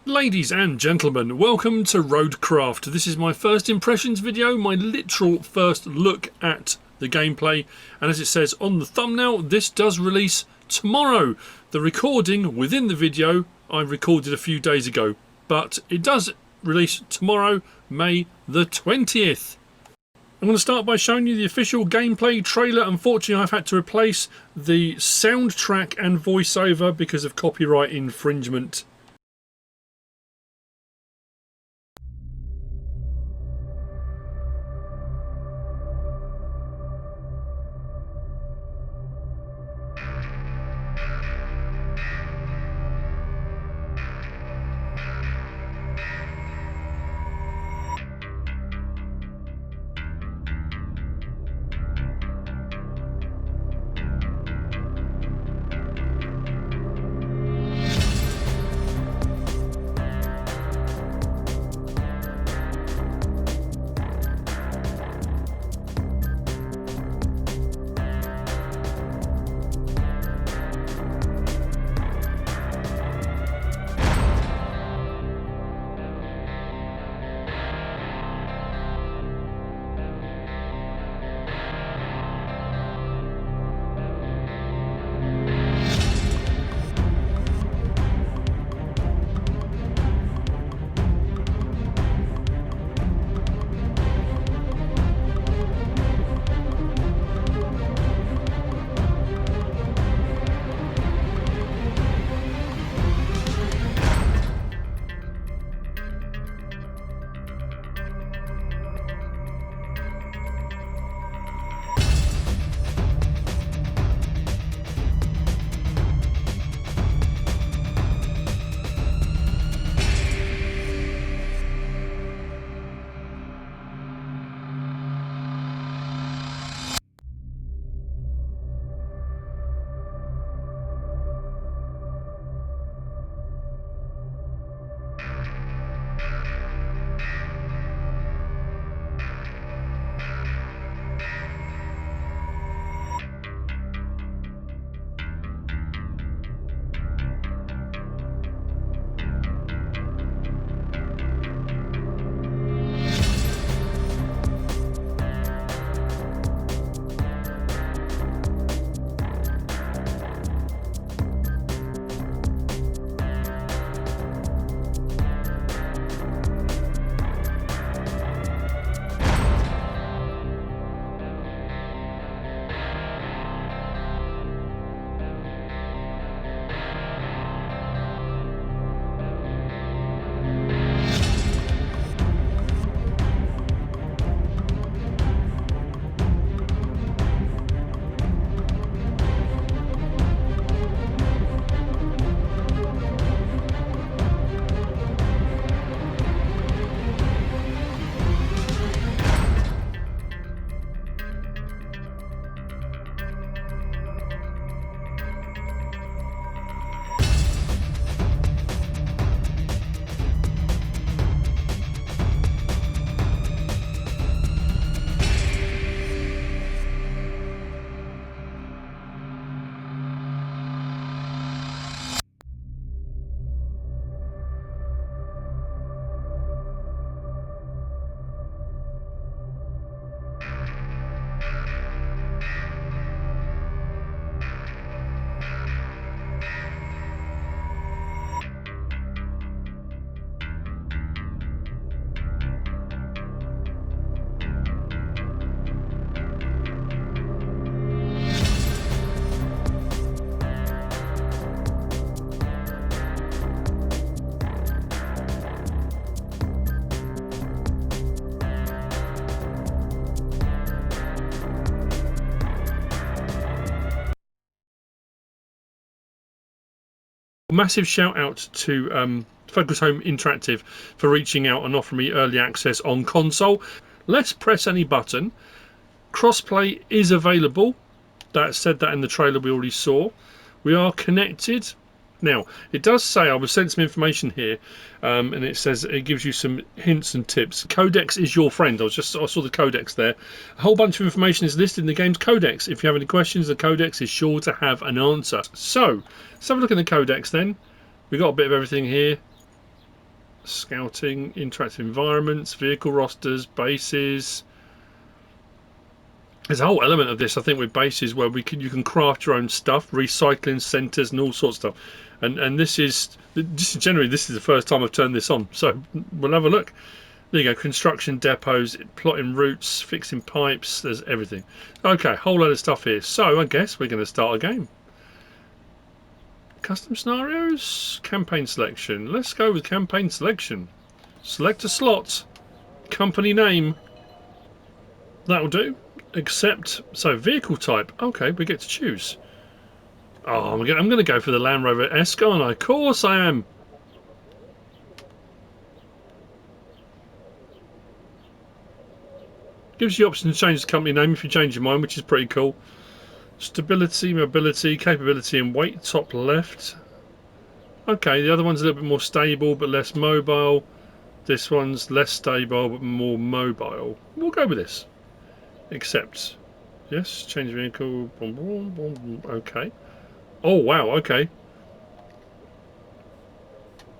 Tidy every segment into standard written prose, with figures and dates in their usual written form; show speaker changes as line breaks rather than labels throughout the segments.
Ladies and gentlemen, welcome to Roadcraft. This is my first impressions video, my literal first look at the gameplay, and as it says on the thumbnail, this does release tomorrow. The recording within the video I recorded a few days ago, but it does release tomorrow, May the 20th. I'm going to start by showing you the official gameplay trailer. Unfortunately, I've had to replace the soundtrack and voiceover because of copyright infringement. Massive shout out to Focus Home Interactive for reaching out and offering me early access on console. Let's press any button. Crossplay is available. That said that in the trailer we already saw. We are connected. Now, it does say, I was sent some information here, and it says it gives you some hints and tips. Codex is your friend. I saw the codex there. A whole bunch of information is listed in the game's codex. If you have any questions, the codex is sure to have an answer. So, let's have a look at the codex then. We've got a bit of everything here. scouting, interactive environments, vehicle rosters, bases. There's a whole element of this, I think, with bases where you can craft your own stuff, recycling centres and all sorts of stuff. And this is generally this is the first time I've turned this on, so we'll have a look. There you go, construction depots, plotting routes, fixing pipes, there's everything. Okay, whole load of stuff here. So I guess we're going to start a game. Custom scenarios, campaign selection. Let's go with campaign selection. Select a slot, company name. That'll do. Accept. So vehicle type. Okay, we get to choose. Oh, I'm going to go for the Land Rover Esque, aren't I? Of course I am. Gives you the option to change the company name if you change your mind, which is pretty cool. Stability, mobility, capability and weight, top left. Okay, the other one's a little bit more stable but less mobile. This one's less stable but more mobile. We'll go with this. Accept. Yes, change vehicle. Okay. Oh wow, okay.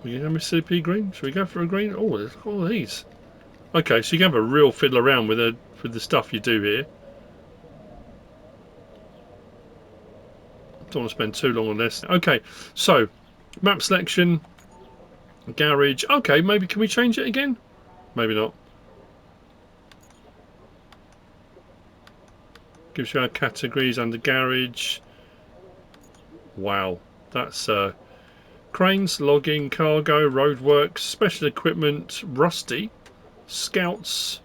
We can have a CP green? Should we go for a green? Oh, there's all these. Okay, so you can have a real fiddle around with the stuff you do here. Don't want to spend too long on this. Okay, so map selection, garage. Okay, maybe can we change it again? Maybe not. Gives you our categories under garage. Wow, that's cranes, logging, cargo, roadworks, special equipment, rusty, scouts.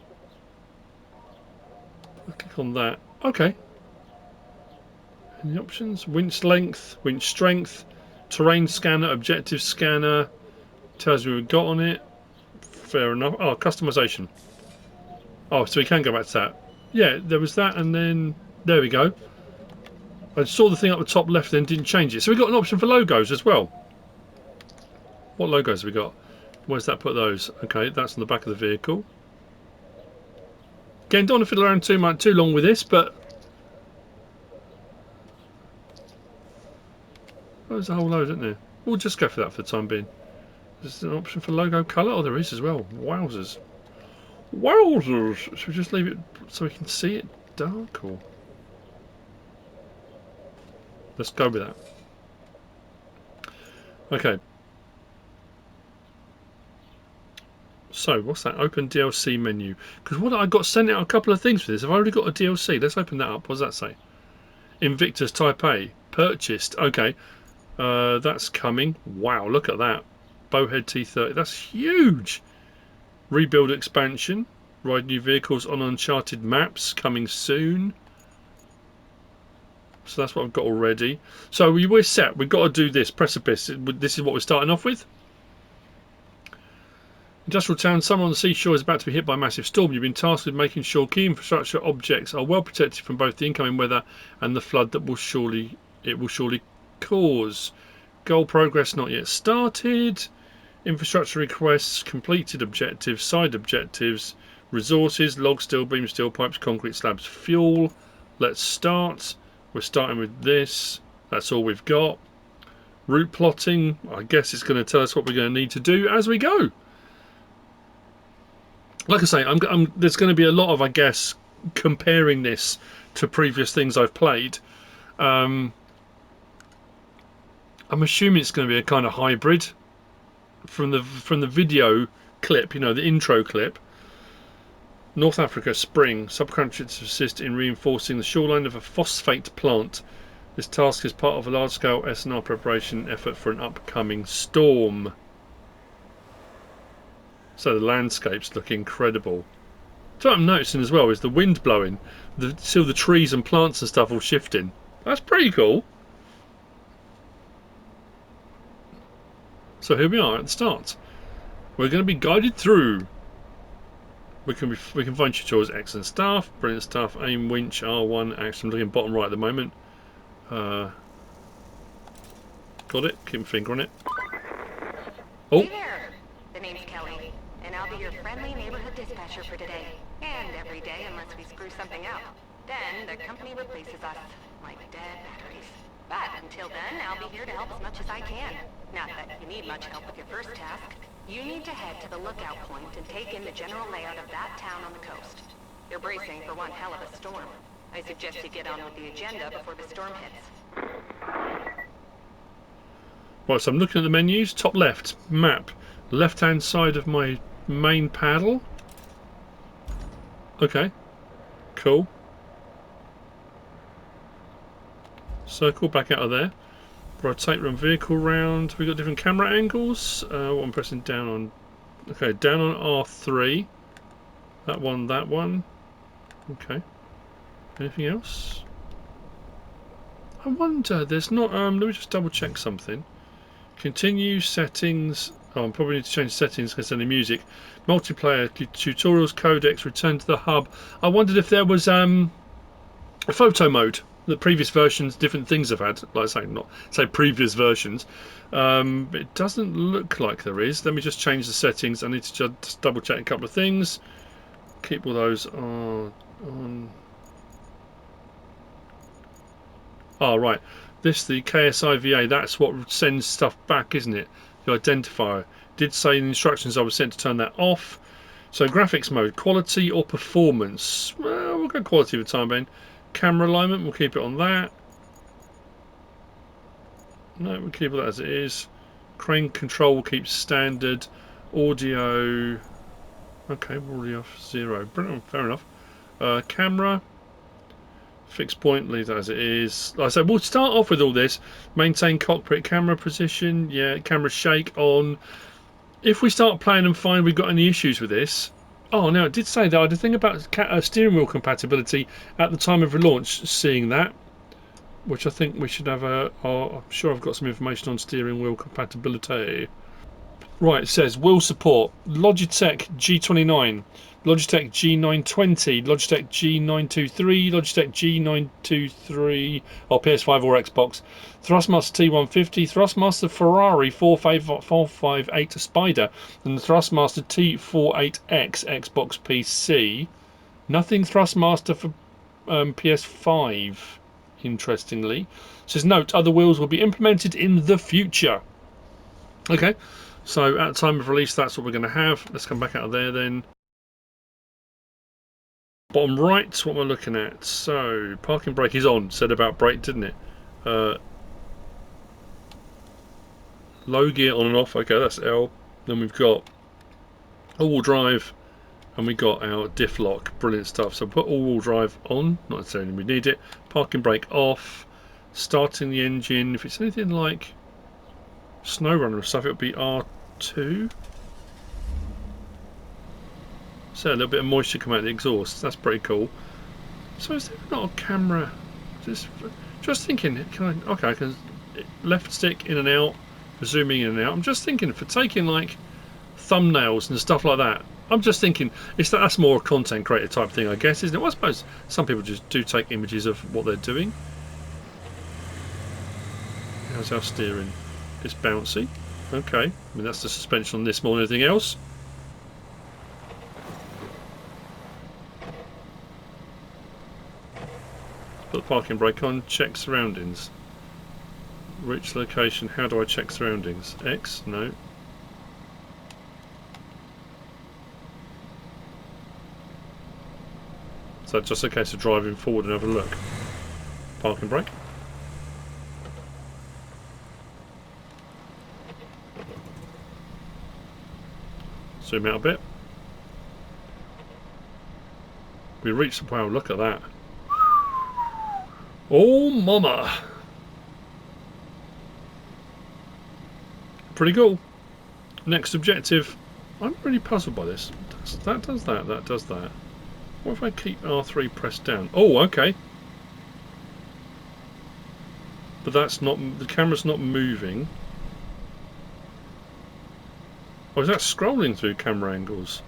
I'll click on that. Okay. Any options? Winch length, winch strength, terrain scanner, objective scanner. Tells you what we've got on it. Fair enough. Oh, customization. Oh, so we can go back to that. Yeah, there was that, and then there we go. I saw the thing up the top left, then didn't change it. So we got an option for logos as well. What logos have we got? Where's that put those? Okay, that's on the back of the vehicle. Again, don't want to fiddle around too long with this, but there's a whole load, isn't there? We'll just go for that for the time being. Is there an option for logo colour? Oh, there is as well. Wowzers. Wowzers! Should we just leave it so we can see it dark, or? Let's go with that. Okay. So, what's that? Open DLC menu. Because what I got sent out a couple of things for this. I've already got a DLC. Let's open that up. What does that say? Invictus Type A. Purchased. Okay. That's coming. Wow, look at that. Bowhead T30. That's huge. Rebuild expansion. Ride new vehicles on uncharted maps. Coming soon. So that's what I've got already. So we're set. We've got to do this. Precipice. This is what we're starting off with. Industrial town. Someone on the seashore is about to be hit by a massive storm. You've been tasked with making sure key infrastructure objects are well protected from both the incoming weather and the flood that will surely cause. Goal progress not yet started. Infrastructure requests completed. Objectives, side objectives, resources, log steel, beam steel pipes, concrete slabs, fuel. Let's start. We're starting with this. That's all we've got. Route plotting. I guess it's going to tell us what we're going to need to do as we go. Like I say, there's going to be a lot of, I guess, comparing this to previous things I've played. I'm assuming it's going to be a kind of hybrid from the video clip, you know, the intro clip. North Africa, spring. Subcontractors to assist in reinforcing the shoreline of a phosphate plant. This task is part of a large-scale S&R preparation effort for an upcoming storm. So the landscapes look incredible. So what I'm noticing as well is the wind blowing. See all the trees and plants and stuff all shifting. That's pretty cool. So here we are at the start. We're going to be guided through. We can find tutorials, excellent stuff, brilliant stuff. Aim, winch, R1, action. I'm looking bottom right at the moment. Got it. Keep my finger on it. Oh.
Hey there. The name's Kelly, and I'll be your friendly neighborhood dispatcher for today, and every day unless we screw something up. Then the company replaces us, like dead batteries. But until then, I'll be here to help as much as I can. Not that you need much help with your first task. You need to head to the lookout point and take in the general layout of that town on the coast. You're bracing for one hell of a storm. I suggest you get on with the agenda before the storm hits.
Right, so I'm looking at the menus. Top left, map. Left hand side of my main paddle. Okay, cool. Circle back out of there. Rotate run vehicle round. We've got different camera angles. What I'm pressing down on. Okay, down on R3. That one, that one. Okay. Anything else? I wonder, there's not, let me just double check something. Continue settings. Oh, I probably need to change settings because of the music. Multiplayer, tutorials, codex, return to the hub. I wondered if there was a photo mode. The previous versions, different things have had, like I say, not say previous versions. It doesn't look like there is. Let me just change the settings. I need to just double check a couple of things. Keep all those on. Oh, right. This, the KSIVA, that's what sends stuff back, isn't it? The identifier. Did say in the instructions I was sent to turn that off. So graphics mode, quality or performance? Well, we'll go quality for the time being. Camera alignment, we'll keep it on that. No, we'll keep it as it is. Crane control will keep standard. Audio. Okay, we're already off 0. Brilliant, fair enough. Camera. Fixed point, leave that as it is. Like I said, we'll start off with all this. Maintain cockpit camera position. Yeah, camera shake on. If we start playing and find we've got any issues with this. Oh, no, it did say that. I had a thing about steering wheel compatibility at the time of relaunch, seeing that. Which I think we should have a... I'm sure I've got some information on steering wheel compatibility. Right, it says wheel support. Logitech G29. Logitech G920, Logitech G923, Logitech G923, or PS5 or Xbox, Thrustmaster T150, Thrustmaster Ferrari 458 Spider, and the Thrustmaster T48X Xbox PC. Nothing Thrustmaster for PS5, interestingly. It says, note, other wheels will be implemented in the future. Okay, so at the time of release, that's what we're going to have. Let's come back out of there then. Bottom right, what we're looking at. So, parking brake is on. Said about brake, didn't it? Low gear on and off. Okay, that's L. Then we've got all-wheel drive, and we got our diff lock. Brilliant stuff. So put all-wheel drive on. Not necessarily we need it. Parking brake off. Starting the engine. If it's anything like SnowRunner stuff, it would be R2. So a little bit of moisture come out of the exhaust. That's pretty cool. So is there not a camera? Just thinking. I can left stick in and out, for zooming in and out. I'm just thinking for taking like thumbnails and stuff like that. I'm just thinking that's more a content creator type thing, I guess, isn't it? Well, I suppose some people just do take images of what they're doing. How's our steering? It's bouncy. Okay. I mean that's the suspension on this more than anything else. Put the parking brake on, check surroundings. Reach location, how do I check surroundings? X? No. So just a case of driving forward and have a look. Parking brake. Zoom out a bit. We reached the... Wow, look at that. Oh, mama! Pretty cool. Next objective. I'm really puzzled by this. That does that, that does that. What if I keep R3 pressed down? Oh, okay. But that's not... The camera's not moving. Oh, is that scrolling through camera angles?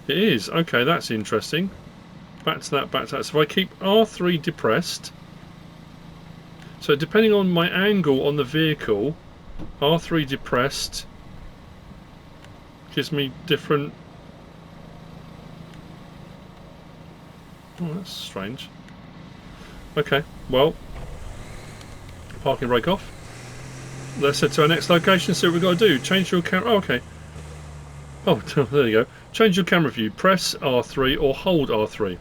It is. Okay, that's interesting. Back to that, back to that. So if I keep R3 depressed... So depending on my angle on the vehicle, R3 depressed gives me different... Oh, that's strange. Okay, well, parking brake off. let's head to our next location, see what we've got to do. Change your camera. Oh, okay. Oh, there you go. Change your camera view. Press R3 or hold R3.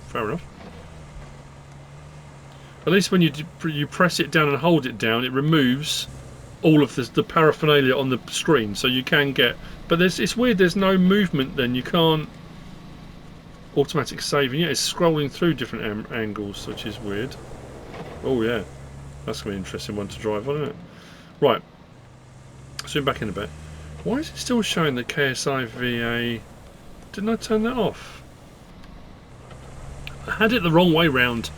Fair enough. At least when you press it down and hold it down, it removes all of the paraphernalia on the screen, so you can get. But it's weird. There's no movement. Then you can't automatic saving. Yeah, it's scrolling through different angles, which is weird. Oh yeah, that's gonna be an interesting one to drive on, isn't it? Right. Zoom back in a bit. Why is it still showing the KSI VA? Didn't I turn that off? I had it the wrong way round.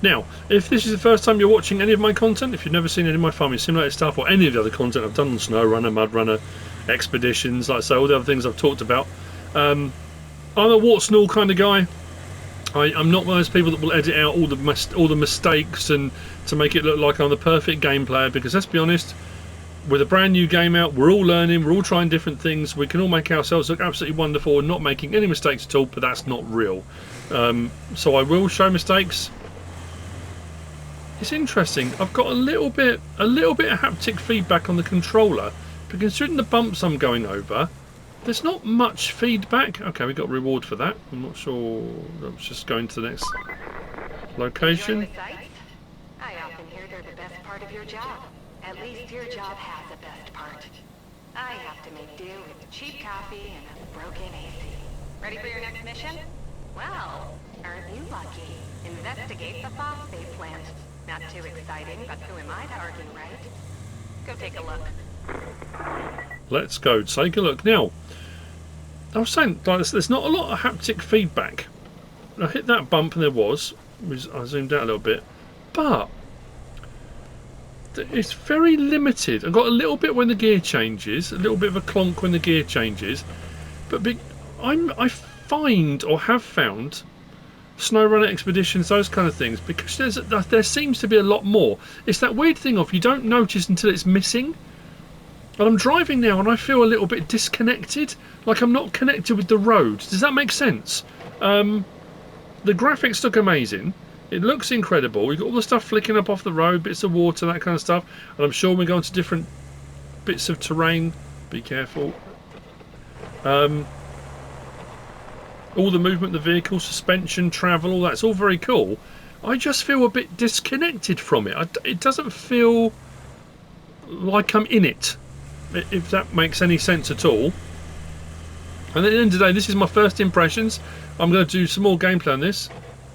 Now, if this is the first time you're watching any of my content, if you've never seen any of my farming simulator stuff or any of the other content I've done on SnowRunner, MudRunner, expeditions, like I say, all the other things I've talked about, I'm a warts and all kind of guy. I'm not one of those people that will edit out all the mistakes and to make it look like I'm the perfect game player, because let's be honest, with a brand new game out, we're all learning, we're all trying different things, we can all make ourselves look absolutely wonderful and not making any mistakes at all, but that's not real. So I will show mistakes. It's interesting. I've got a little bit of haptic feedback on the controller, but considering the bumps I'm going over, there's not much feedback. Okay, we got a reward for that. I'm not sure. Let's just go into the next location.
I often hear they're the best part of your job. At least your job has a best part. I have to make do with cheap coffee and a broken AC. Ready for your next mission? Well, aren't you lucky? Investigate the phosphate plant. Not too exciting, but who am I to argue, right? Go take a look.
Let's go take a look. Now, I was saying, like, there's not a lot of haptic feedback. I hit that bump and there was. I zoomed out a little bit. But it's very limited. I've got a little bit when the gear changes, a little bit of a clonk when the gear changes. But I find, or have found, SnowRunner expeditions, those kind of things, because there seems to be a lot more. It's that weird thing of you don't notice until it's missing. And I'm driving now and I feel a little bit disconnected, like I'm not connected with the road. Does that make sense? The graphics look amazing. It looks incredible. You've got all the stuff flicking up off the road, bits of water, that kind of stuff. And I'm sure we're going to different bits of terrain. Be careful. All the movement of the vehicle, suspension, travel, all that's all very cool. I just feel a bit disconnected from it. It doesn't feel like I'm in it, if that makes any sense at all. And at the end of the day, this is my first impressions. I'm going to do some more gameplay on this.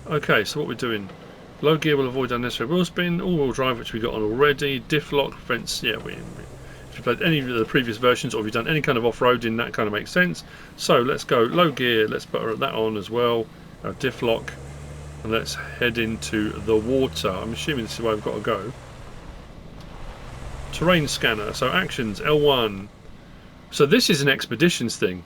Okay, so what we're doing. Low gear will avoid unnecessary wheel spin. All-wheel drive, which we got on already. Diff lock prevents... Yeah, if you've played any of the previous versions or if you've done any kind of off-roading, that kind of makes sense. So let's go low gear. Let's put that on as well. Our diff lock. And let's head into the water. I'm assuming this is where I've got to go. Terrain scanner. So actions, L1. So this is an expeditions thing.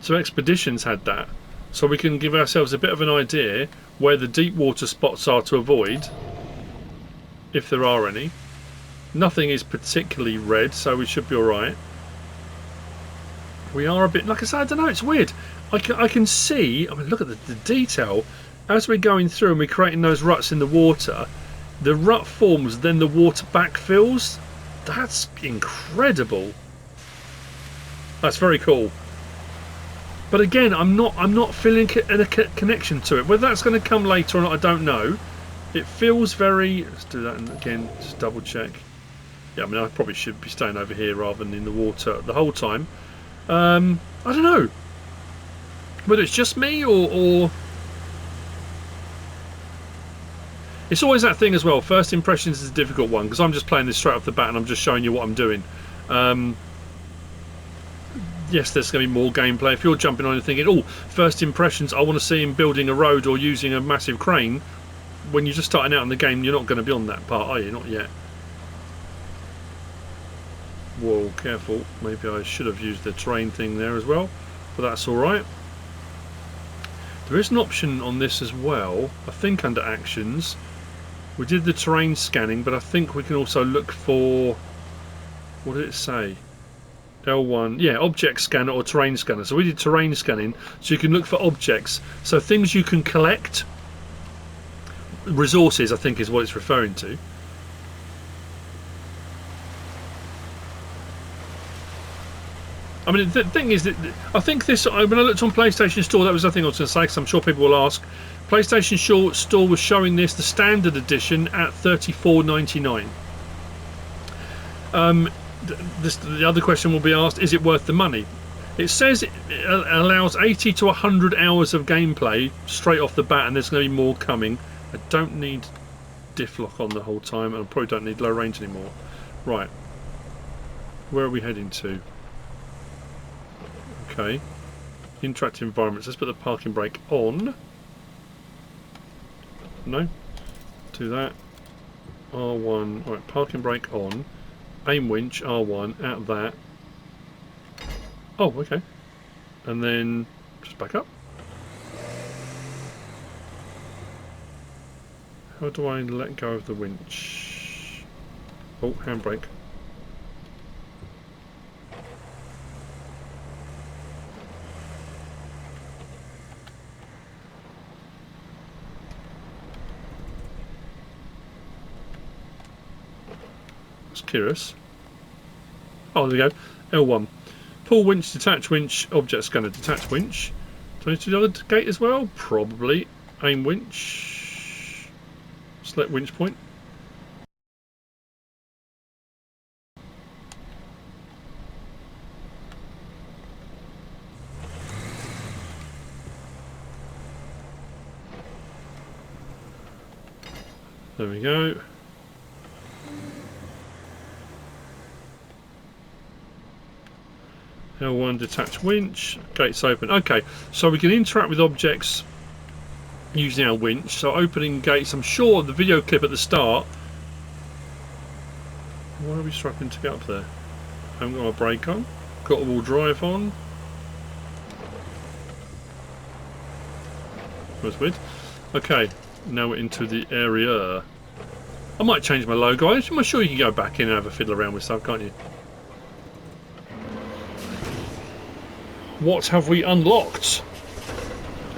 So expeditions had that. So we can give ourselves a bit of an idea where the deep water spots are to avoid, if there are any. Nothing is particularly red, so we should be alright. We are a bit, like I said, I don't know, it's weird. I can see, I mean, look at the detail. As we're going through and we're creating those ruts in the water, the rut forms, then the water backfills. That's incredible. That's very cool. But again, I'm not feeling a connection to it. Whether that's going to come later or not, I don't know. It feels very... Let's do that again, just double check. Yeah, I mean, I probably should be staying over here rather than in the water the whole time. I don't know whether it's just me or... It's always that thing as well. First impressions is a difficult one because I'm just playing this straight off the bat and I'm just showing you what I'm doing. Yes, there's going to be more gameplay. If you're jumping on and thinking, oh, first impressions, I want to see him building a road or using a massive crane, when you're just starting out in the game, you're not going to be on that part, are you? Not yet. Whoa, careful. Maybe I should have used the terrain thing there as well, but that's alright. There is an option on this as well, I think under actions. We did the terrain scanning, but I think we can also look for... What did it say? L1, yeah, object scanner or terrain scanner. So we did terrain scanning, so you can look for objects. So things you can collect, resources I think is what it's referring to. I mean, the thing is that I think this. When I looked on PlayStation Store, that was the thing I was going to say, because I'm sure people will ask. PlayStation Store was showing this, the standard edition, at $34.99. The other question will be asked: is it worth the money? It says it allows 80 to 100 hours of gameplay straight off the bat, and there's going to be more coming. I don't need diff lock on the whole time, and I probably don't need low range anymore. Right, where are we heading to? Okay, interactive environments. Let's put the parking brake on. No, do that. R1. Right, parking brake on. Aim winch R1 out that. Oh, okay. And then just back up. How do I let go of the winch? Oh, handbrake. That's curious. Oh, there we go. L1. Pull winch, detach winch, object scanner, detach winch. Do I need to do the other gate as well? Probably. Aim winch. Select winch point. There we go. L1 detach winch, gates open. Okay, so we can interact with objects using our winch. So opening gates, I'm sure the video clip at the start. Why are we struggling to get up there? I haven't got my brake on. Got all drive on. That's weird. Okay, now we're into the area. I might change my logo. I'm sure you can go back in and have a fiddle around with stuff, can't you? What have we unlocked?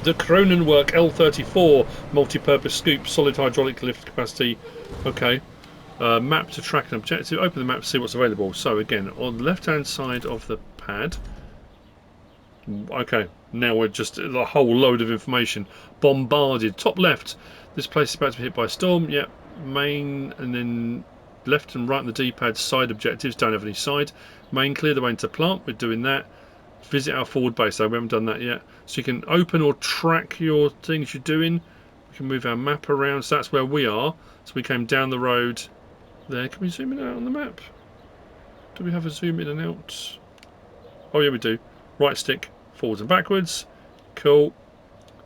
The Cronenwork L34 multi-purpose scoop, solid hydraulic lift capacity. Okay. Map to track an objective. Open the map to see what's available. So again, on the left-hand side of the pad. Okay, now we're just a whole load of information. Bombarded. Top left. This place is about to be hit by a storm. Yep. Main, and then left and right on the D-pad. Side objectives. Don't have any side. Main, clear the way into plant. We're doing that. Visit our forward base, though we haven't done that yet. So you can open or track your things you're doing. We can move our map around, so that's where we are. So we came down the road there. Can we zoom in and out on the map? Do we have a zoom in and out? Oh yeah, we do. Right stick, forwards and backwards. Cool.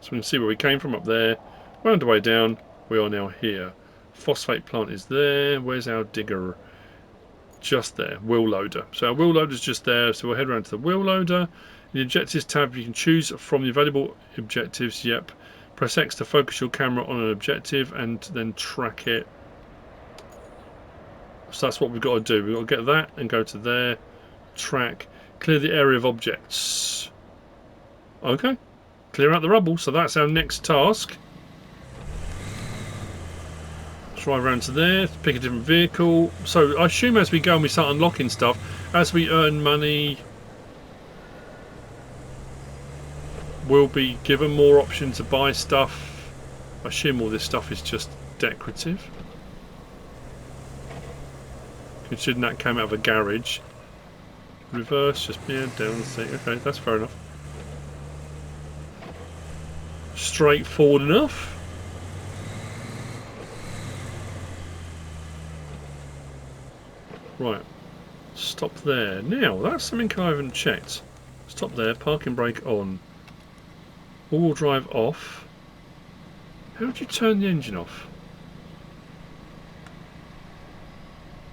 So we can see where we came from up there. Round the way down, we are now here. Phosphate plant is there. Where's our digger? Just there, wheel loader. So our wheel loader is just there, so we'll head around to the wheel loader. In the objectives tab, you can choose from the available objectives. Yep. Press X to focus your camera on an objective and then track it. So that's what we've got to do. We've got to get that and go to there. Track. Clear the area of objects. Okay. Clear out the rubble. So that's our next task. Drive around to there, pick a different vehicle. So I assume as we go and we start unlocking stuff, as we earn money, we'll be given more options to buy stuff. I assume all this stuff is just decorative, considering that came out of a garage. Reverse, just down the seat. Okay, that's fair enough. Straightforward enough. Right, stop there. Now, that's something I haven't checked. Stop there, parking brake on. All-wheel drive off. How would you turn the engine off?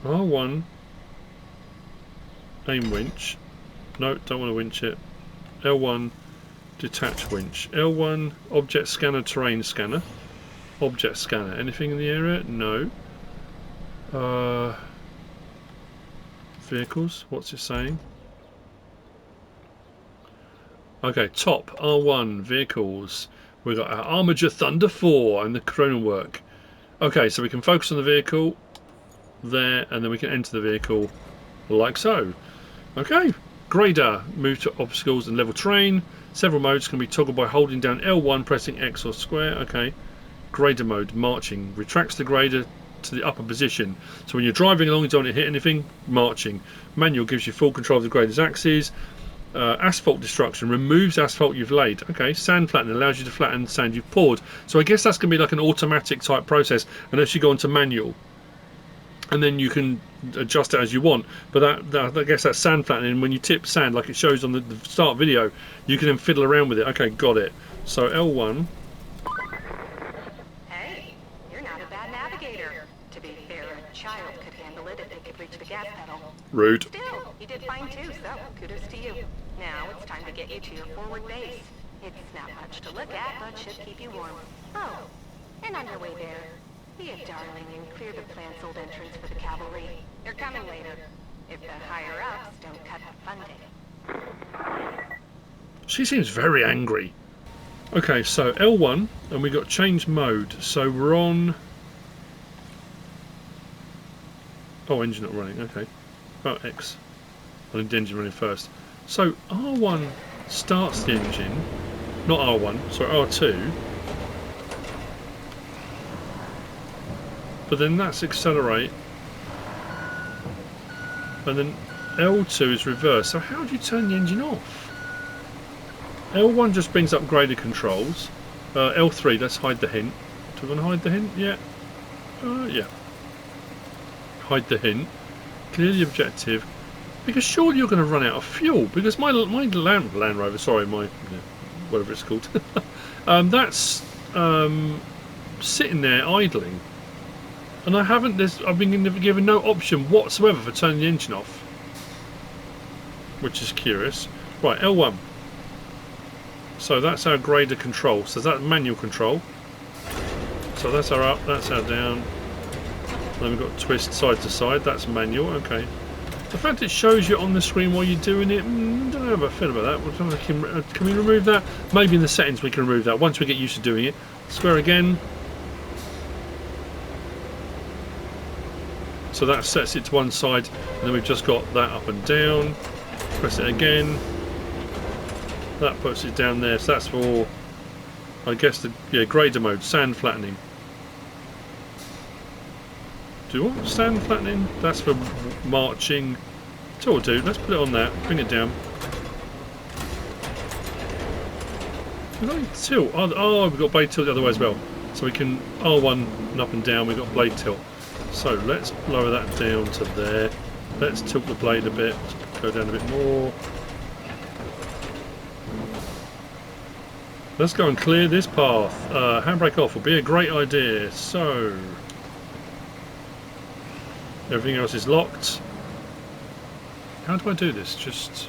R1. Aim winch. No, don't want to winch it. L1. Detach winch. L1. Object scanner, terrain scanner. Object scanner. Anything in the area? No. Vehicles, what's it saying? Okay, top R1 vehicles. We've got our Armiger Thunder 4 and the Cronenwork. Okay, so we can focus on the vehicle there, and then we can enter the vehicle like so. Okay, Grader, move to obstacles and level terrain. Several modes can be toggled by holding down L1, pressing X or square. Okay. Grader mode, marching, retracts the grader to the upper position. So when you're driving along, you don't want to hit anything. Marching. Manual gives you full control of the grader's axes. Asphalt destruction removes asphalt you've laid. Okay. Sand flattening allows you to flatten sand you've poured. So I guess that's going to be like an automatic type process unless you go into manual, and then you can adjust it as you want. But I guess that's sand flattening. When you tip sand, like it shows on the start video, you can then fiddle around with it. Okay, got it. So L1.
Hey, you're not a bad navigator. To be fair, a child could handle it if they could reach the gas pedal.
Rude.
Still, you did fine too, so kudos to you. Now it's time to get you to your forward base. It's not much to look at, but should keep you warm. Oh, and on your way there, be a darling and clear the plant's old entrance for the cavalry. They're coming later, if the higher-ups don't cut the funding.
She seems very angry. Okay, so L1, and we got change mode. So we're on... Oh, engine not running, okay. Oh, X. I need the engine running first. So R1 starts the engine. Not R1, sorry, R2. But then that's accelerate, and then L2 is reverse. So how do you turn the engine off? L1 just brings up graded controls. L3, let's hide the hint. Do we want to hide the hint? Yeah. Yeah. Hide the hint. Clear the objective. Because surely you're going to run out of fuel. Because my Land Rover, sorry, my whatever it's called, that's sitting there idling. And I've been given no option whatsoever for turning the engine off, which is curious. Right, L1. So that's our grader control. So that's manual control. So that's our up, that's our down. Then we've got twist side to side. That's manual. Okay. The fact it shows you on the screen while you're doing it, I don't know how I feel about that. Can we remove that? Maybe in the settings we can remove that once we get used to doing it. Square again. So that sets it to one side, and then we've just got that up and down. Press it again. That puts it down there. So that's for, I guess, the grader mode, sand flattening. Do what? Sand flattening? That's for marching. That's what we'll do. Let's put it on that. Bring it down. We've got tilt. Oh, we've got blade tilt the other way as well. So we can R1 and up and down. We've got blade tilt. So let's lower that down to there. Let's tilt the blade a bit. Go down a bit more. Let's go and clear this path. Handbrake off will be a great idea. So everything else is locked. How do I do this? Just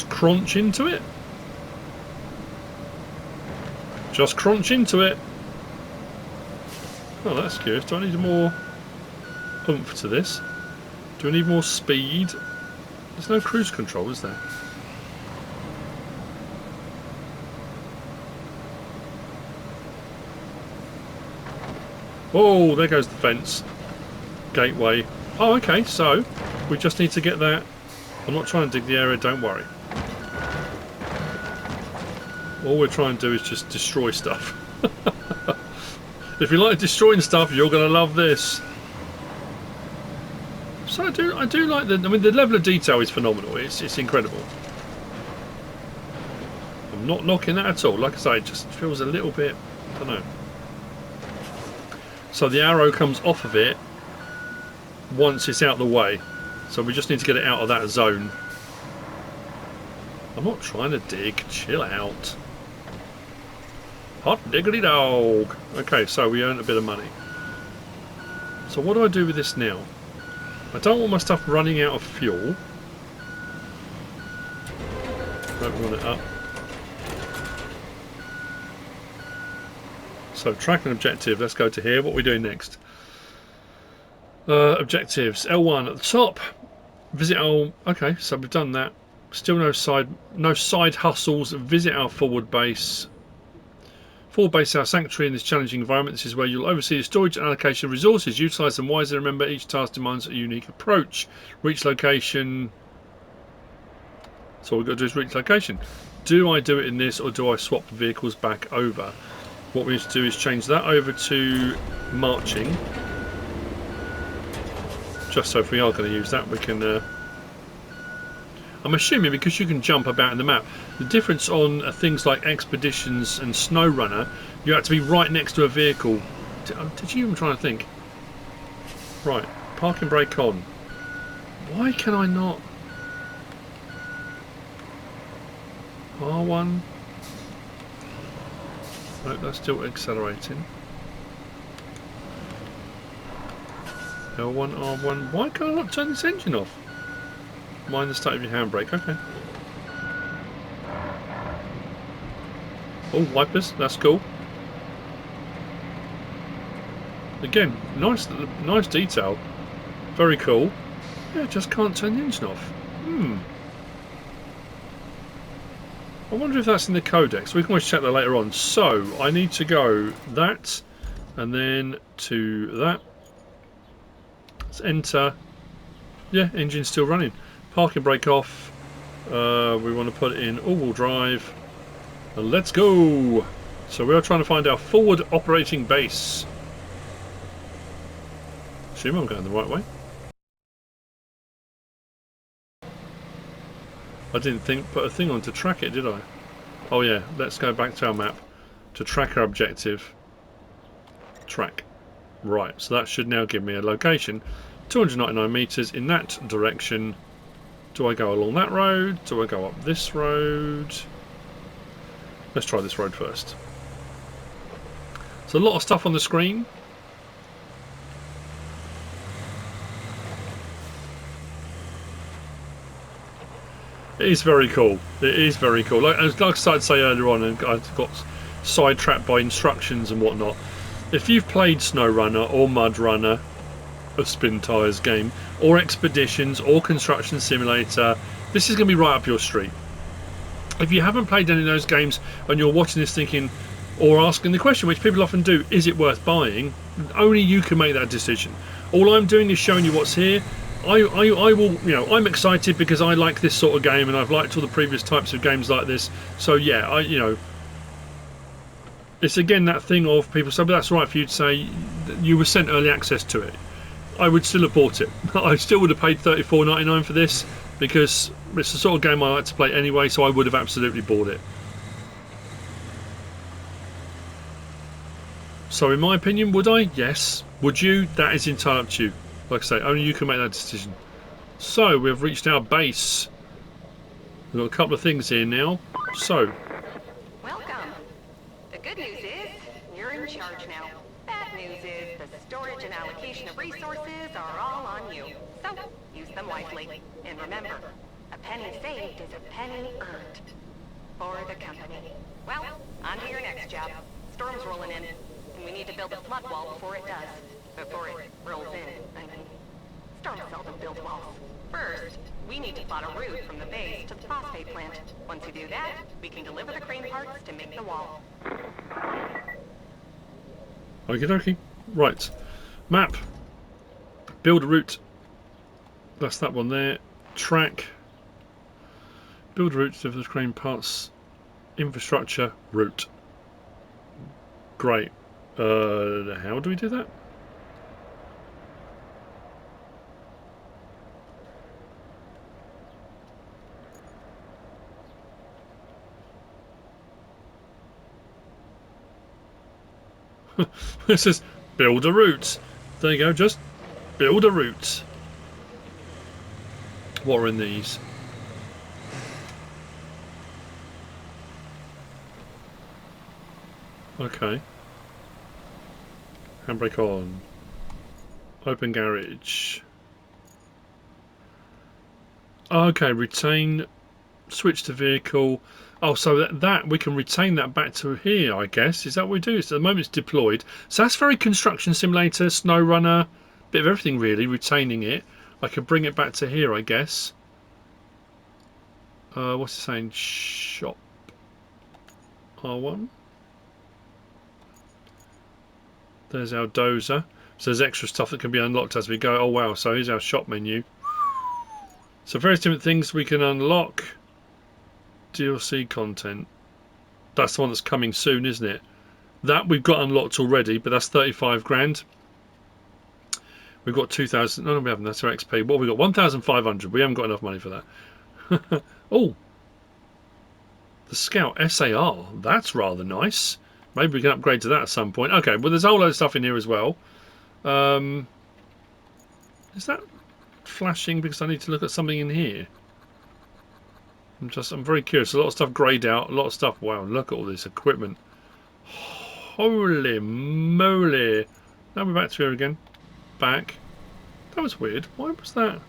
crunch into it. Just crunch into it. Oh, that's curious. Do I need more oomph to this? Do I need more speed? There's no cruise control, is there? Oh, there goes the fence. Gateway. Oh, okay, so we just need to get that. I'm not trying to dig the area, don't worry. All we're trying to do is just destroy stuff. If you like destroying stuff, you're going to love this. So I do like the level of detail is phenomenal. It's incredible. I'm not knocking that at all. Like I say, it just feels a little bit, I don't know. So the arrow comes off of it once it's out of the way. So we just need to get it out of that zone. I'm not trying to dig. Chill out. Hot diggity dog. Okay, so we earned a bit of money. So what do I do with this now? I don't want my stuff running out of fuel. Don't run it up. So track and objective. Let's go to here. What are we doing next? Objectives. L1 at the top. Visit our... Okay, so we've done that. Still no side hustles. Visit our forward base. Forward base our sanctuary in this challenging environment. This is where you'll oversee the storage and allocation of resources. Utilise them wisely. Remember, each task demands a unique approach. Reach location. So all we've got to do is reach location. Do I do it in this, or do I swap the vehicles back over? What we need to do is change that over to marching. Just so if we are going to use that, we can... I'm assuming because you can jump about in the map, the difference on things like Expeditions and SnowRunner, you have to be right next to a vehicle. Did you even try to think? Right, parking brake on. Why can I not? R1. No, that's still accelerating. L1, R1. Why can I not turn this engine off? Mind the state of your handbrake. Okay. Oh, wipers. That's cool. Again, nice detail. Very cool. Yeah, just can't turn the engine off. I wonder if that's in the codex. We can always check that later on. So, I need to go that, and then to that. Let's enter. Yeah, engine's still running. Parking brake off. We want to put it in all-wheel drive. And let's go! So we are trying to find our forward operating base. Assume I'm going the right way. I didn't put a thing on to track it, did I? Oh yeah, let's go back to our map to track our objective. Track. Right, so that should now give me a location. 299 metres in that direction. Do I go along that road? Do I go up this road? Let's try this road first. So a lot of stuff on the screen. It is very cool. It is very cool. Like I started to say earlier on, and I got sidetracked by instructions and whatnot. If you've played SnowRunner or MudRunner, a spin tyres game, or Expeditions or Construction Simulator, this is going to be right up your street. If you haven't played any of those games and you're watching this thinking, or asking the question, which people often do, is it worth buying? Only you can make that decision. All I'm doing is showing you what's here. I will, you know, I'm excited because I like this sort of game and I've liked all the previous types of games like this. So yeah, you know, it's again that thing of people say, but that's right for you to say you were sent early access to it. I would still have bought it. I still would have paid $34.99 for this because it's the sort of game I like to play anyway, so I would have absolutely bought it. So in my opinion, would I? Yes. Would you? That is entirely up to you. Like I say, only you can make that decision. So we've reached our base. We've got a couple of things here now. So.
Welcome. The good news is you're in charge now. Bad news is the storage and allocation of resources are all on you. So use them wisely. And remember, a penny saved is a penny earned. For the company. Well, on to your next job. Storm's rolling in, and we need to build a flood wall before it does. Before it rolls in, I mean. Storm seldom builds walls. First, we need to plot a route from the base to the phosphate plant. Once we do that, we can deliver the crane parts to make the wall.
Okie dokie. Right. Map. Build a route. That's that one there. Track. Build a route to deliver the crane parts. Infrastructure. Route. Great. How do we do that? It says build a route. There you go, just build a route. What are in these? Okay. Handbrake on. Open garage. Okay, retain. Switch to vehicle. Oh, so that we can retain that back to here, I guess. Is that what we do? So at the moment it's deployed. So that's very Construction Simulator, SnowRunner, bit of everything really, retaining it. I could bring it back to here, I guess. What's it saying? Shop. R1. There's our dozer. So there's extra stuff that can be unlocked as we go. Oh wow, so here's our shop menu. So various different things we can unlock. DLC content. That's the one that's coming soon, isn't it? That we've got unlocked already, but that's 35 grand. We've got 2,000. No, we haven't. That's our XP. What have we got? 1,500. We haven't got enough money for that. Oh, the Scout SAR. That's rather nice. Maybe we can upgrade to that at some point. Okay, well, there's a whole load of stuff in here as well. Is that flashing because I need to look at something in here? I'm very curious. A lot of stuff greyed out. A lot of stuff. Wow, look at all this equipment. Holy moly. Now we're back to here again. Back. That was weird. Why was that?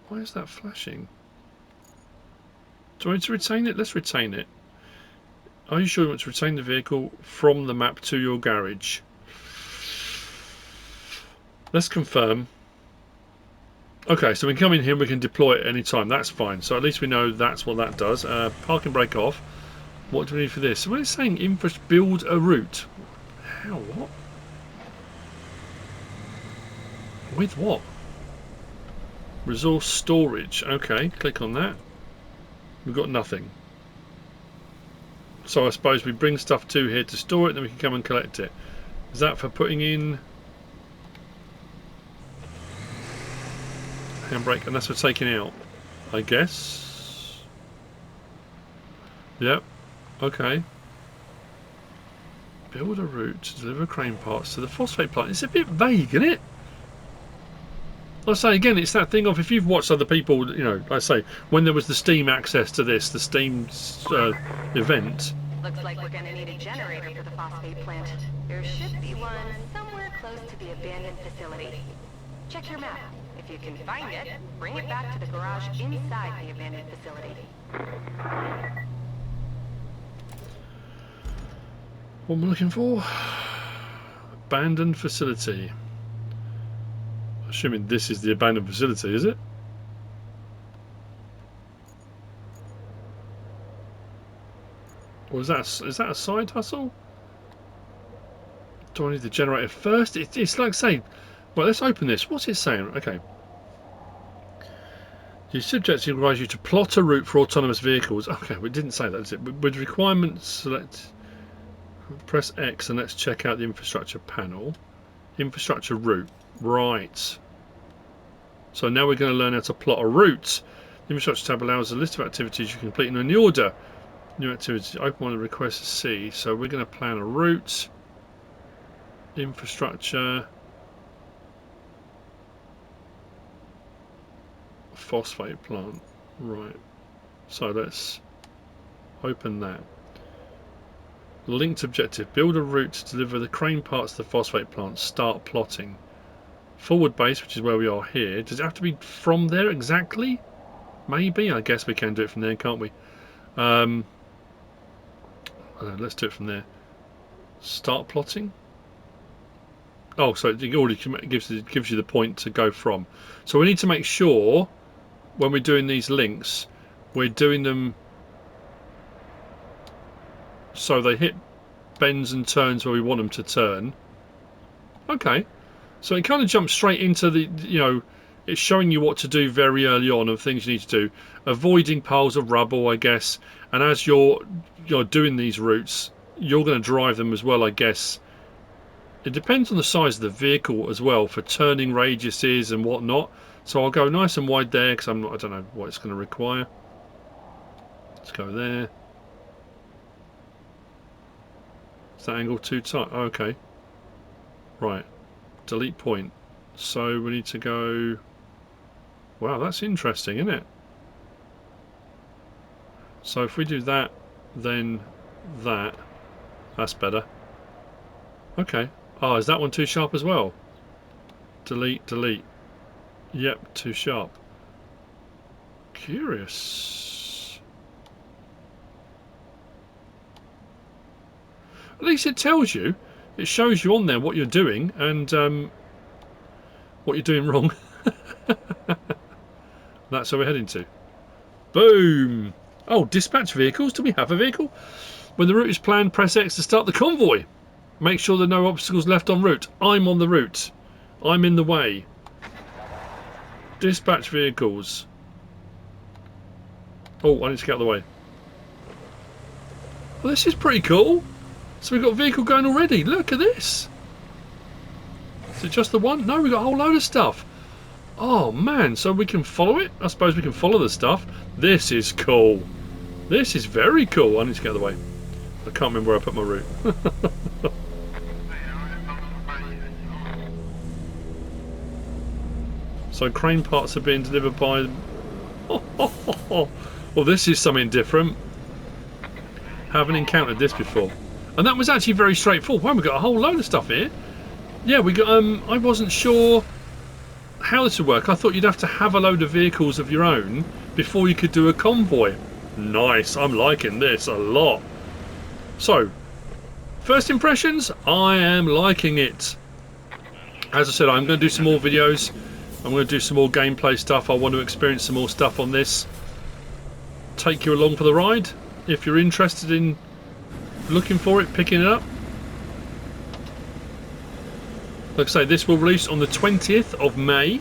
Why is that flashing? Do I need to retain it? Let's retain it. Are you sure you want to retain the vehicle from the map to your garage? Let's confirm. Okay, so we can come in here and we can deploy it at any time. That's fine. So at least we know that's what that does. Parking brake off. What do we need for this? So what is it saying? Build a route. How? What? With what? Resource storage. Okay, click on that. We've got nothing. So I suppose we bring stuff to here to store it, then we can come and collect it. Is that for putting in handbrake? And that's for taking out, I guess. Yep. Okay. Build a route to deliver crane parts to the phosphate plant. It's a bit vague, isn't it? I say again, it's that thing of if you've watched other people, you know, like I say, when there was the Steam access to this, the Steam event.
Looks like we're gonna need a generator for the phosphate plant. There should be one somewhere close to the abandoned facility. Check your map. If you can find it, bring it back to the garage inside the abandoned facility.
What am I looking for? Abandoned facility. Assuming this is the abandoned facility, is it? Or is that a side hustle? Do I need the generator first? It's like saying, well, let's open this. What's it saying? Okay. The subjective requires you to plot a route for autonomous vehicles. Okay, we didn't say that, is it? With requirements, select, press X, and let's check out the infrastructure panel. Infrastructure route. Right. So now we're going to learn how to plot a route. The infrastructure tab allows a list of activities you complete in any order. New activities. Open one of the requests to see. So we're going to plan a route. Infrastructure. Phosphate plant. Right. So let's open that. Linked objective. Build a route to deliver the crane parts to the phosphate plant. Start plotting. Forward base, which is where we are here. Does it have to be from there exactly? Maybe. I guess we can do it from there, can't we? Let's do it from there. Start plotting. Oh, so it already gives you the point to go from. So we need to make sure when we're doing these links, we're doing them so they hit bends and turns where we want them to turn. Okay. So it kind of jumps straight into the, you know, it's showing you what to do very early on of things you need to do. Avoiding piles of rubble, I guess. And as you're doing these routes, you're going to drive them as well, I guess. It depends on the size of the vehicle as well for turning radiuses and whatnot. So I'll go nice and wide there because I don't know what it's going to require. Let's go there. Is that angle too tight? Oh, okay. Right. Delete point. So we need to go. Wow, that's interesting, isn't it? So if we do that, then that. That's better. Okay. Oh, is that one too sharp as well? Delete, delete. Yep, too sharp. Curious. At least it tells you. It shows you on there what you're doing and what you're doing wrong. That's where we're heading to. Boom! Oh, dispatch vehicles. Do we have a vehicle? When the route is planned, press X to start the convoy. Make sure there are no obstacles left en route. I'm on the route. I'm in the way. Dispatch vehicles. Oh, I need to get out of the way. Well, this is pretty cool. So we've got a vehicle going already. Look at this. Is it just the one? No, we've got a whole load of stuff. Oh man, so we can follow it? I suppose we can follow the stuff. This is cool. This is very cool. I need to get out of the way. I can't remember where I put my route. So crane parts are being delivered by... Well, this is something different. Haven't encountered this before. And that was actually very straightforward. Wow, we got a whole load of stuff here. Yeah, we got... I wasn't sure how this would work. I thought you'd have to have a load of vehicles of your own before you could do a convoy. Nice. I'm liking this a lot. So, first impressions, I am liking it. As I said, I'm going to do some more videos. I'm going to do some more gameplay stuff. I want to experience some more stuff on this. Take you along for the ride. If you're interested in looking for it, picking it up. Like I say, this will release on the 20th of May.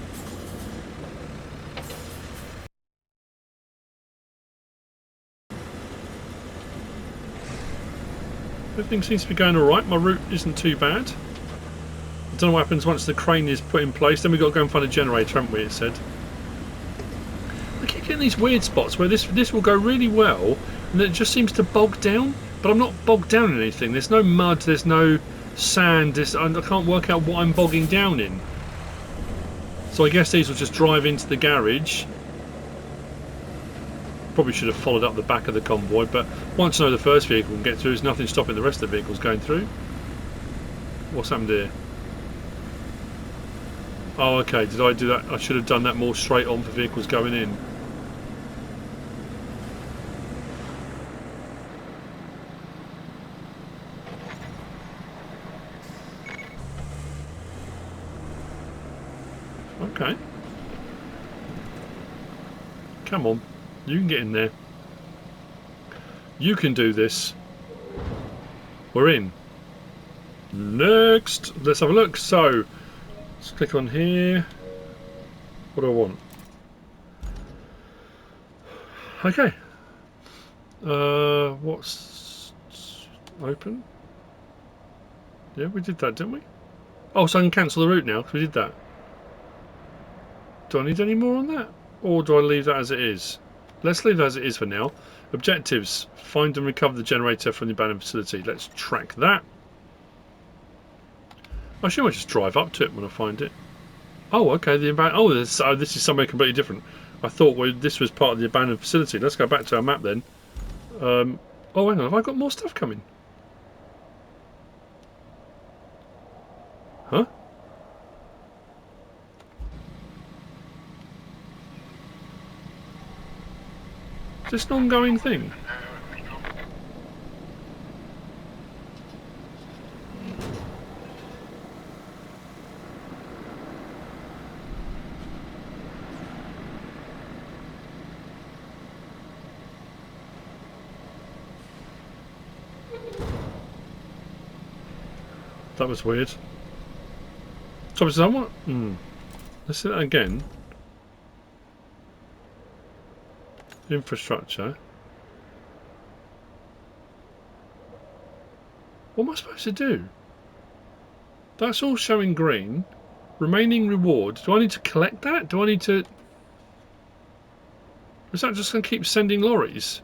Everything seems to be going alright. My route isn't too bad. I don't know what happens once the crane is put in place. Then we've got to go and find a generator, haven't we, it said. I keep getting these weird spots where this will go really well and then it just seems to bog down. But I'm not bogged down in anything. There's no mud, there's no sand. I can't work out what I'm bogging down in. So I guess these will just drive into the garage. Probably should have followed up the back of the convoy, but once I know the first vehicle can get through, there's nothing stopping the rest of the vehicles going through. What's happened here? Oh, okay, did I do that? I should have done that more straight on for vehicles going in. Okay. Come on, you can get in there. You can do this. We're in. Next, let's have a look. So, let's click on here. What do I want? Okay. What's open? Yeah, we did that, didn't we? Oh, so I can cancel the route now because we did that. Do I need any more on that? Or do I leave that as it is? Let's leave that as it is for now. Objectives. Find and recover the generator from the abandoned facility. Let's track that. I should just drive up to it when I find it. Oh, okay. This is somewhere completely different. I thought this was part of the abandoned facility. Let's go back to our map then. Oh, hang on. Have I got more stuff coming? Huh? Is this an ongoing thing? That was weird. So someone. Let's do that again. Infrastructure. What am I supposed to do? That's all showing green. Remaining reward. Do I need to collect that? Do I need to... Is that just going to keep sending lorries?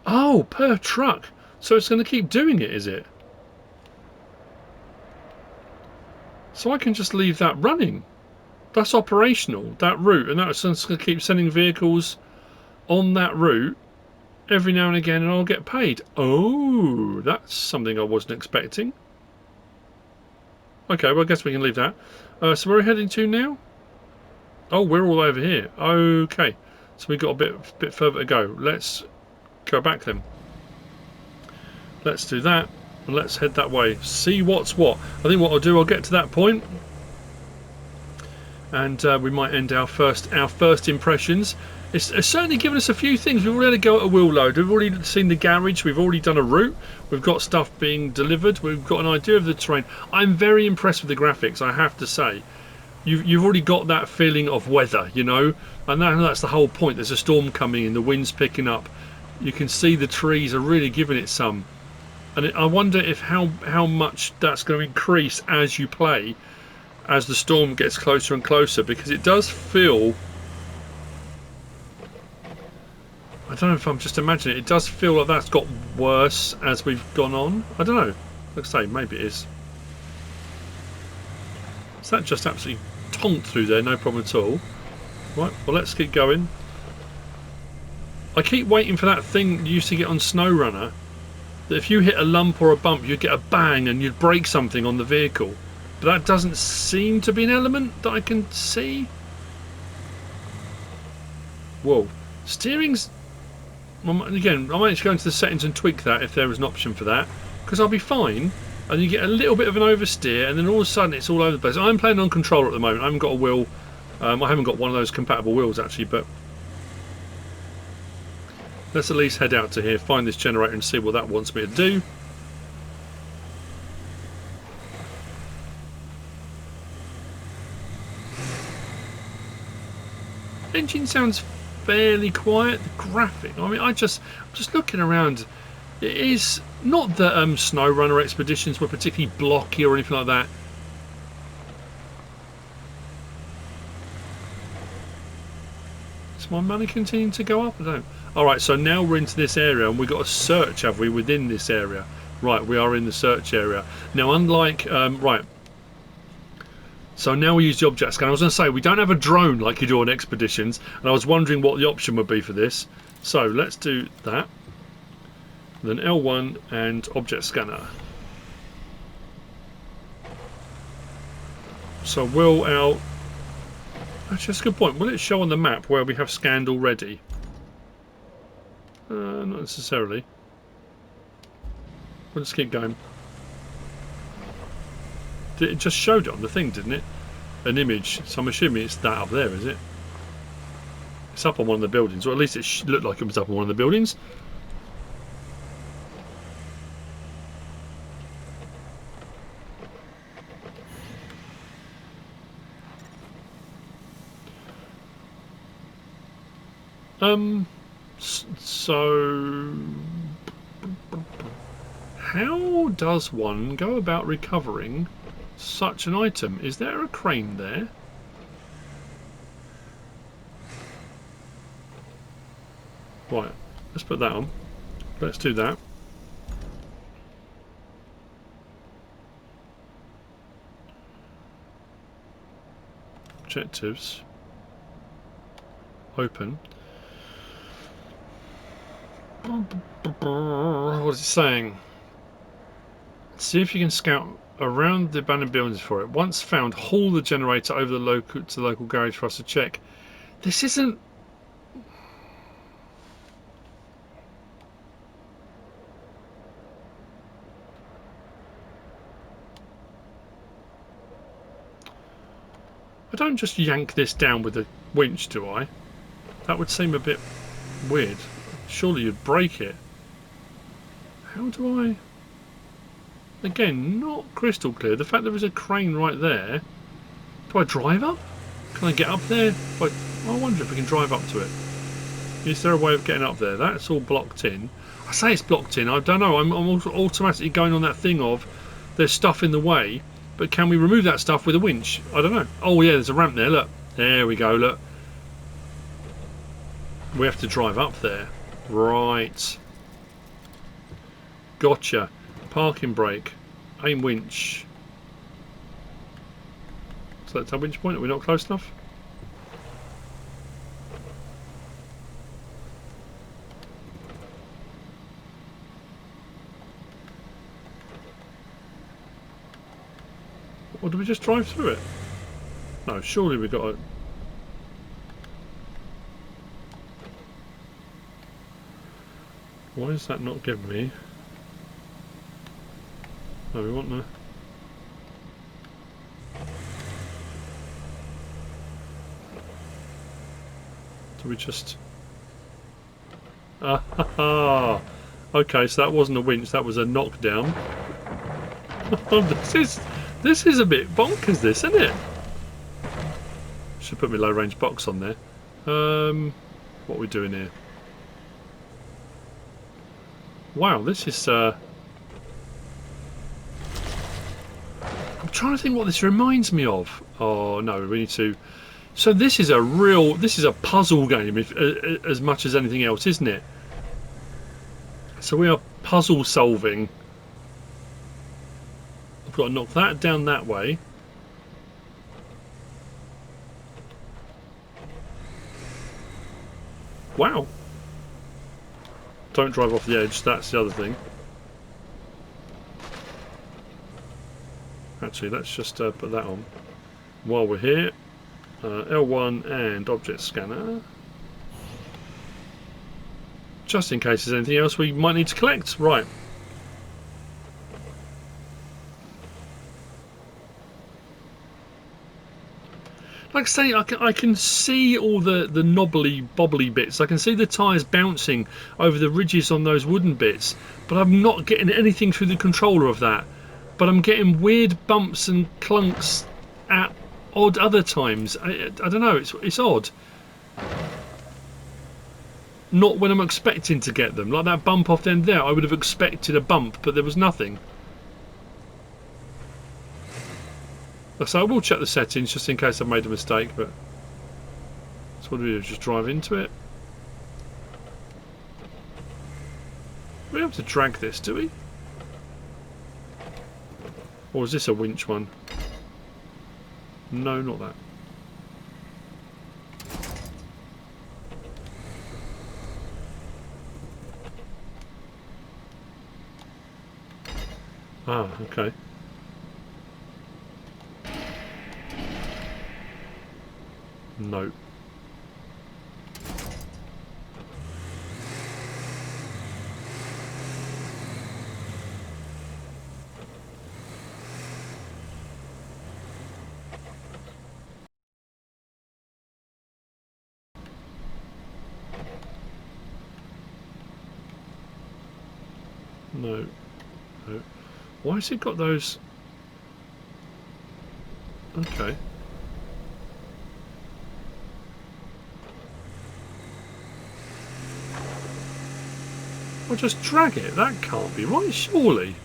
Oh, per truck. So it's going to keep doing it, is it? So I can just leave that running. That's operational, that route, and that's going to keep sending vehicles on that route every now and again, and I'll get paid. Oh, that's something I wasn't expecting. Okay, well I guess we can leave that. So where are we heading to now? Oh, we're all over here. Okay, so we've got a bit further to go. Let's go back then. Let's do that. And let's head that way. See what's what. I think what I'll do, I'll get to that point and we might end our first impressions. It's certainly given us a few things. We've already go at a wheel load. We've already seen the garage. We've already done a route. We've got stuff being delivered. We've got an idea of the terrain. I'm very impressed with the graphics, I have to say. You've already got that feeling of weather, you know, and that's the whole point. There's a storm coming in, the wind's picking up. You can see the trees are really giving it some. And I wonder if how much that's going to increase as you play, as the storm gets closer and closer, because it does feel... I don't know if I'm just imagining it. It does feel like that's got worse as we've gone on. I don't know. Like I say, maybe it is. So that just absolutely tonked through there, no problem at all. Right, well, let's keep going. I keep waiting for that thing you used to get on SnowRunner, that if you hit a lump or a bump, you'd get a bang and you'd break something on the vehicle. But that doesn't seem to be an element that I can see. Whoa. Steering's... Again, I might just go into the settings and tweak that if there is an option for that, because I'll be fine. And you get a little bit of an oversteer, and then all of a sudden it's all over the place. I'm playing on controller at the moment. I haven't got a wheel. I haven't got one of those compatible wheels actually, but let's at least head out to here, find this generator and see what that wants me to do. Engine sounds fairly quiet. The graphic, I mean, I'm just looking around. It is not that SnowRunner expeditions were particularly blocky or anything like that. Is my money continuing to go up? I don't know. Alright, so now we're into this area and we've got a search, have we, within this area? Right, we are in the search area. Now, unlike... right. So now we use the object scan. I was going to say, we don't have a drone like you do on expeditions, and I was wondering what the option would be for this. So, let's do that. Then L1 and object scanner. So will our... Actually, that's a good point. Will it show on the map where we have scanned already? Not necessarily. We'll just keep going. It just showed it on the thing, didn't it? An image. So I'm assuming it's that up there, is it? It's up on one of the buildings, or at least it looked like it was up on one of the buildings. So how does one go about recovering such an item? Is there a crane there? Right, let's put that on. Let's do that. Objectives. Open. What is it saying? See if you can scout around the abandoned buildings for it. Once found, haul the generator over to the local garage for us to check. This isn't... I don't just yank this down with a winch, do I? That would seem a bit weird. Surely you'd break it. How do I... Again, not crystal clear. The fact there is a crane right there. Do I drive up? Can I get up there? I wonder if we can drive up to it. Is there a way of getting up there? That's all blocked in. I say it's blocked in. I don't know. I'm automatically going on that thing of there's stuff in the way. But can we remove that stuff with a winch? I don't know. Oh yeah, there's a ramp there. Look. There we go. Look. We have to drive up there. Right. Gotcha. Parking brake. Aim winch. Select our winch point. Are we not close enough? Or do we just drive through it? No, surely we've got to... Why is that not giving me? No, we want the... Do we just... Ah, okay, so that wasn't a winch, that was a knockdown. This is a bit bonkers, this, isn't it? Should put my low range box on there. What are we doing here? Wow, this is I'm trying to think what this reminds me of. Oh no, we need to. So this is a puzzle game, as much as anything else, isn't it? So we are puzzle solving. I've got to knock that down that way. Wow. Don't drive off the edge, that's the other thing. Actually, let's just put that on. While we're here, L1 and object scanner. Just in case there's anything else we might need to collect. Right. Like I say, I can see all the knobbly bobbly bits. I can see the tyres bouncing over the ridges on those wooden bits, but I'm not getting anything through the controller of that. But I'm getting weird bumps and clunks at odd other times. I don't know, it's odd. Not when I'm expecting to get them. Like that bump off the end there, I would have expected a bump, but there was nothing. So I will check the settings just in case I've made a mistake, but so what do we do? Just drive into it? We don't have to drag this, do we? Or is this a winch one? No, not that. Ah, okay. No. No. No. Why has it got those? Okay. I'll just drag it. That can't be right, surely.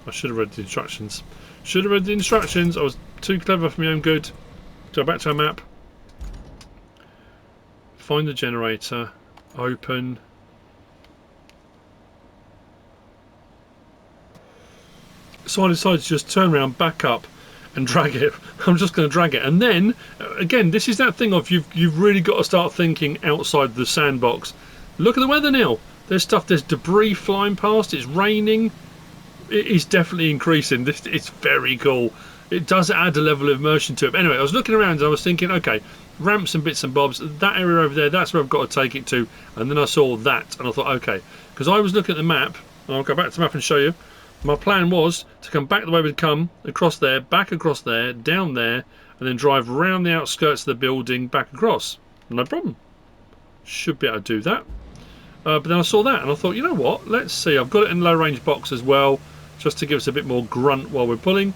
I should have read the instructions. Should have read the instructions. I was too clever for my own good. Go back to our map. Find the generator. Open. So I decided to just turn around, back up, and drag it. I'm just going to drag it, and then again, this is that thing of you've really got to start thinking outside the sandbox. Look at the weather now. There's debris flying past. It's raining. It is definitely increasing. It's very cool. It does add a level of immersion to it. But anyway, I was looking around and I was thinking, okay, ramps and bits and bobs. That area over there, that's where I've got to take it to. And then I saw that, and I thought, okay, because I was looking at the map. I'll go back to the map and show you. My plan was to come back the way we'd come, across there, back across there, down there, and then drive around the outskirts of the building, back across. No problem. Should be able to do that. But then I saw that, and I thought, you know what? Let's see. I've got it in low range box as well, just to give us a bit more grunt while we're pulling.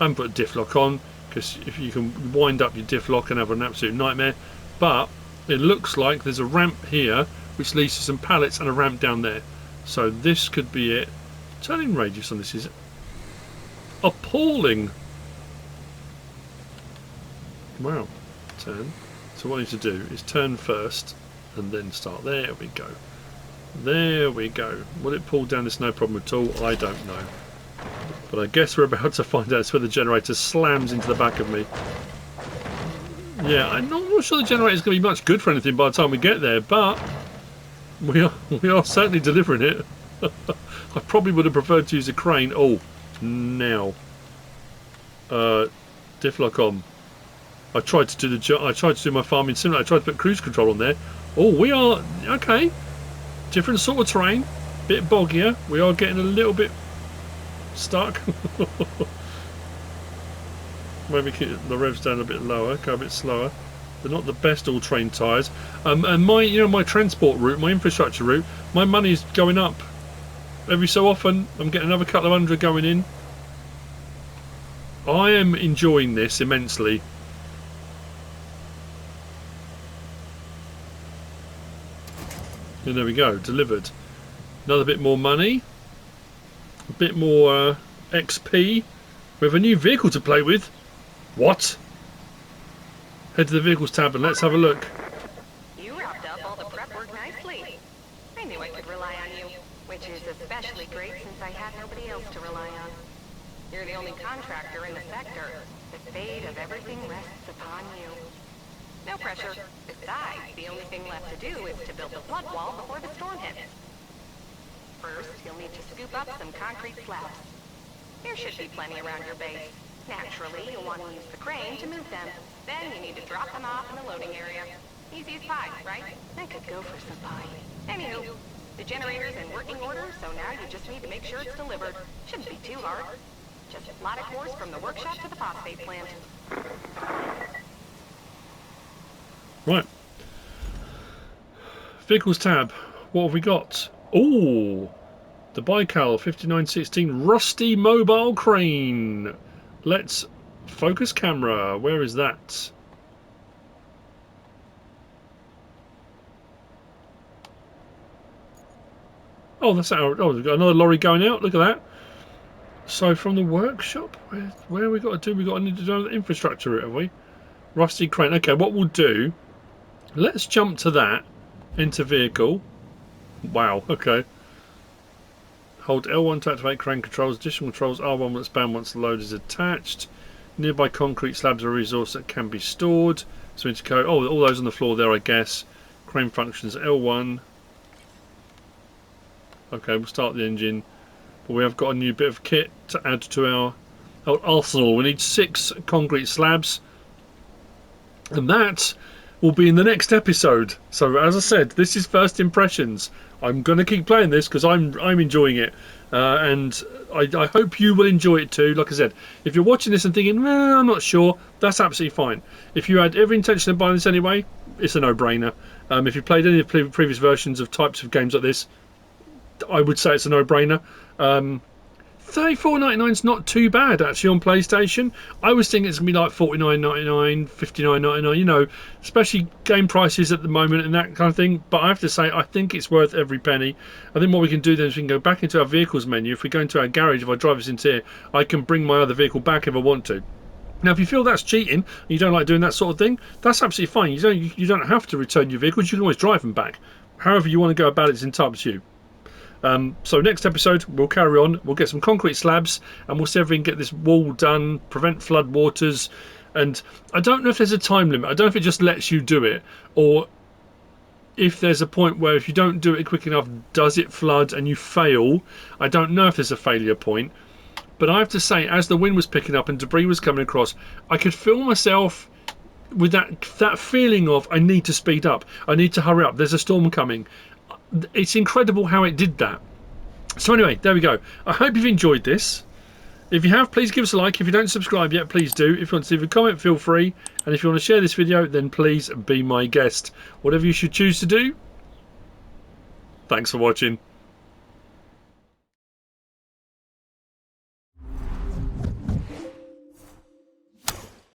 I haven't put a diff lock on, because if you can wind up your diff lock and have an absolute nightmare. But it looks like there's a ramp here, which leads to some pallets and a ramp down there. So this could be it. Turning radius on this is appalling. Wow. Turn. So what I need to do is turn first and then start. There we go. There we go. Will it pull down this? No problem at all? I don't know. But I guess we're about to find out. It's where the generator slams into the back of me. Yeah, I'm not sure the generator is going to be much good for anything by the time we get there, but we are certainly delivering it. I probably would have preferred to use a crane. Oh, now. Diff lock on. I tried to do my farming simulator. I tried to put cruise control on there. Oh, we are okay. Different sort of terrain, bit boggier. We are getting a little bit stuck. Maybe keep the revs down a bit lower, go a bit slower. They're not the best all-terrain tyres. And my, you know, my transport route, my infrastructure route, my money's going up. Every so often, I'm getting another couple of hundred going in. I am enjoying this immensely. And there we go, delivered. Another bit more money. A bit more XP. We have a new vehicle to play with. What? Head to the vehicles tab and let's have a look.
You wrapped up all the prep work nicely. I knew I could rely on you, which is especially great since I had nobody else to rely on. You're the only contractor in the sector. The fate of everything rests upon you. No pressure. Besides, the only thing left to do is to build the flood wall before the storm hits. First, you'll need to scoop up some concrete slabs. There should be plenty around your base. Naturally, you'll want to use the crane to move them. Then you need to drop them off in the loading area. Easy as pie, right? I could go for some pie. Anywho, the generator's in working order, so now you just need to make sure it's delivered. Shouldn't be too hard. Just a lot of course from the workshop to the phosphate plant.
Right. Vehicles tab. What have we got? Oh, the Baikal 5916 rusty mobile crane. Let's focus camera. Where is that? Oh, that's our. Oh, we've got another lorry going out. Look at that. So from the workshop, where have we got to do? We got to need to do the infrastructure route, have we? Rusty crane. Okay, what we'll do? Let's jump to that. Into vehicle. Wow. Okay. Hold L1 to activate crane controls. Additional controls R1 will expand once the load is attached. Nearby concrete slabs are a resource that can be stored. So we need to go. Oh, all those on the floor there, I guess. Crane functions L1. Okay, we'll start the engine. But we have got a new bit of kit to add to our arsenal. We need 6 concrete slabs. And that will be in the next episode. So as I said, this is first impressions. I'm going to keep playing this because I'm enjoying it. And I hope you will enjoy it too. Like I said, if you're watching this and thinking, well, I'm not sure, that's absolutely fine. If you had every intention of buying this anyway, it's a no-brainer. If you played any of the previous versions of types of games like this, I would say it's a no-brainer. $34.99 is not too bad actually on PlayStation. I was thinking it's going to be like $49.99, $59.99, you know, especially game prices at the moment and that kind of thing. But I have to say, I think it's worth every penny. I think what we can do then is we can go back into our vehicles menu. If we go into our garage, if I drive us into here, I can bring my other vehicle back if I want to. Now, if you feel that's cheating, and you don't like doing that sort of thing, that's absolutely fine. You don't have to return your vehicles. You can always drive them back. However you want to go about it is entirely up to you. So next episode we'll carry on, we'll get some concrete slabs and we'll see if we can get this wall done, prevent flood waters, and I don't know if there's a time limit. I don't know if it just lets you do it or if there's a point where if you don't do it quick enough does it flood and you fail. I don't know if there's a failure point, but I have to say as the wind was picking up and debris was coming across, I could feel myself with that feeling of I need to speed up, I need to hurry up, there's a storm coming. It's incredible how it did that. So anyway, there we go. I hope you've enjoyed this. If you have, please give us a like. If you don't subscribe yet, please do. If you want to leave a comment, feel free. And if you want to share this video, then please be my guest. Whatever you should choose to do. Thanks for watching.